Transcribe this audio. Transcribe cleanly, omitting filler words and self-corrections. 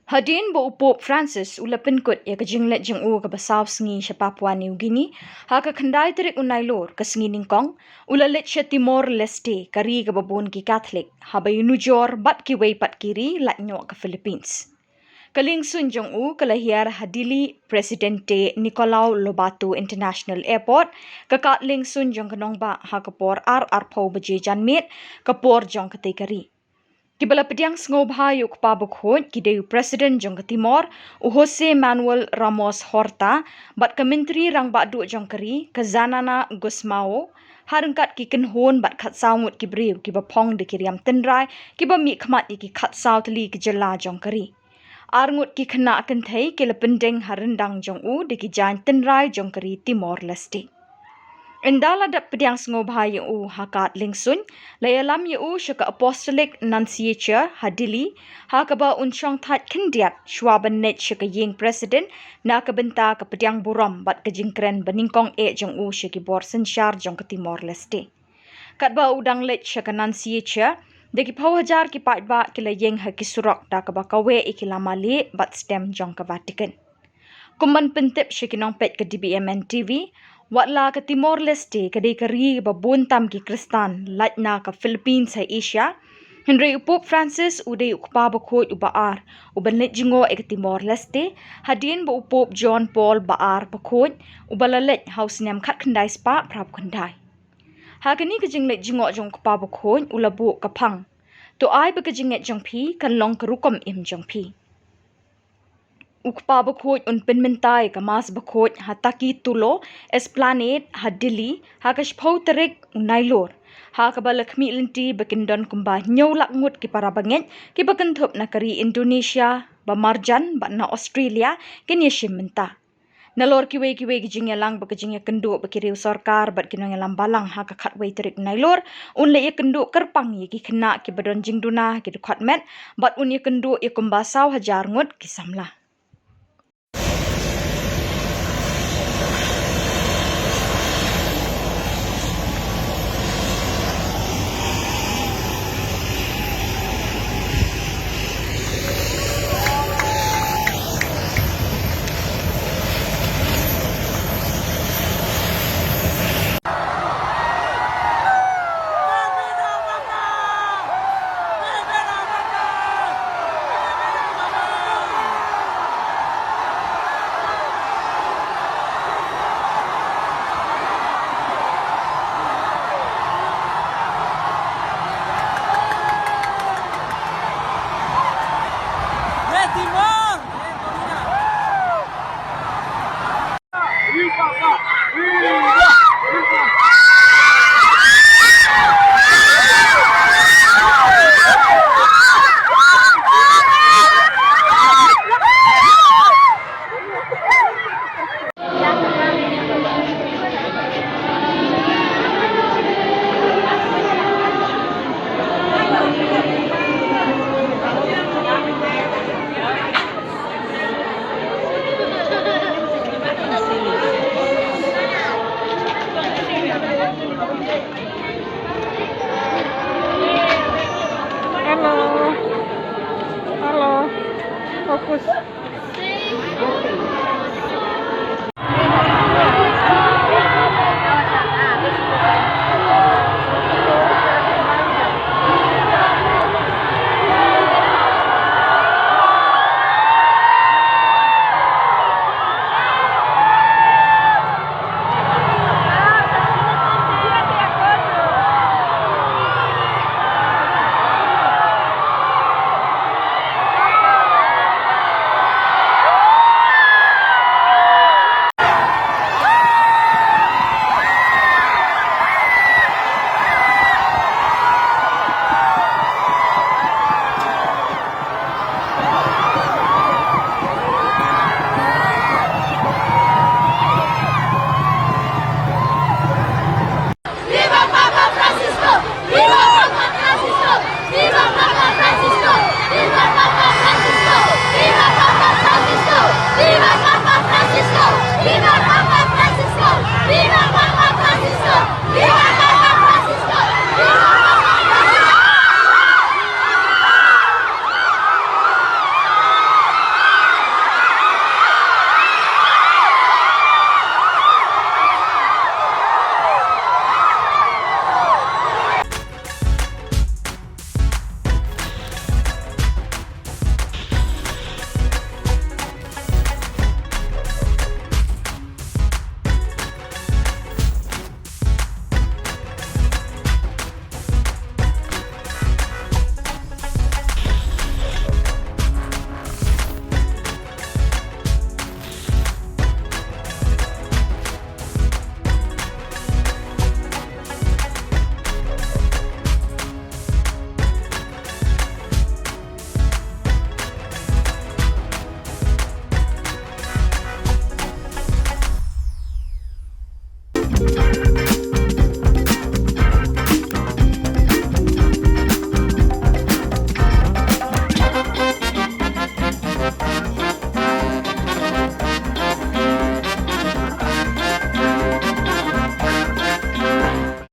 Hadien bo Pope Francis ula pynkut ya ke jingleit jong ke basaw sngi sha Papua New Guinea ha ka khandai tarik nailur ke sngi Nyngkong ula leit sha Timor Leste kari ke babon ki Katholik ha ba nujor bat kiwei pat kiri lat nyok ke Philippines. Ke liengsuin jong ke hiar Dili Presidente Nicolau Lobatu International Airport ke kat liengsuin jong ke nongba ha ke por ar pau beje janmit ke por jong ke kari. Kibala pediang ngobha yuk Kpa Bakhuid kideu Presidente jong Timor José Manuel Ramos-Horta bat ke Myntri Rangbah jong kari ke Xanana Gusmao harengkat ki kenhon bat khat sawngut ki briu ki bapong de kiriam tenrai ki ba mi khmat ki khat saw tli ki Jylla jong kari. Arngut ki khna kenthei ki lependeng harendang jong de ki jan tenrai jong kari Timor Leste. Indala dap pediang ngobha yu hakat liengsuin layalam yu syaka apostolic nunciature Dili ha ka ba unchong that kendiat shwaban net syaka ying president na ka benta ka pediang buram bat ka jingkren Nyngkong jong syaki bor sensyar jong ke Timor Leste. Kat ba udang let syaka nunciature de ki Phew Hajar ki ba ki la ying ha ki surok da ka ba kawe ikilama le bat stem jong ke Vatican. Kumban pentip syaki nong pet ke DBMN TV Watla ke Timor Leste ke kari babuntam ki Kristan latna ke Philippines hai Asia. Henry Pope Francis uday Kpa Bakhuid ubaar ubanlet jingo ke Timor Leste Hadien bo Pope John Paul baar Bakhuid ubalalet house nem khat khandai spa prap khandai. Hakani ke jinglet jingo jong Kpa Bakhuid ulabu kapang. To ai ba ke jinget jong pi kan long kerukom im jong pi. Kpa Bakhuid unpin mentai kamas Bakhuid hataki tulo esplanade Dili hakaspau tarik nailur ha kabalakmi linti bakindon kumba nyolak ngut ki para banget ki bakenthop na kari Indonesia bamarjan ba na Australia ken yeshim menta nalor kiwei ki jingelang ba jinge kendu bakiriu sarkar bat kinong lam balang ha ka khatwei tarik nailur unle ye kendu kerpang ye ki khna ki badon jingduna ki khatmet bat un ye kendu ye kumba saw hajar ngut ki samla. Halo, fokus.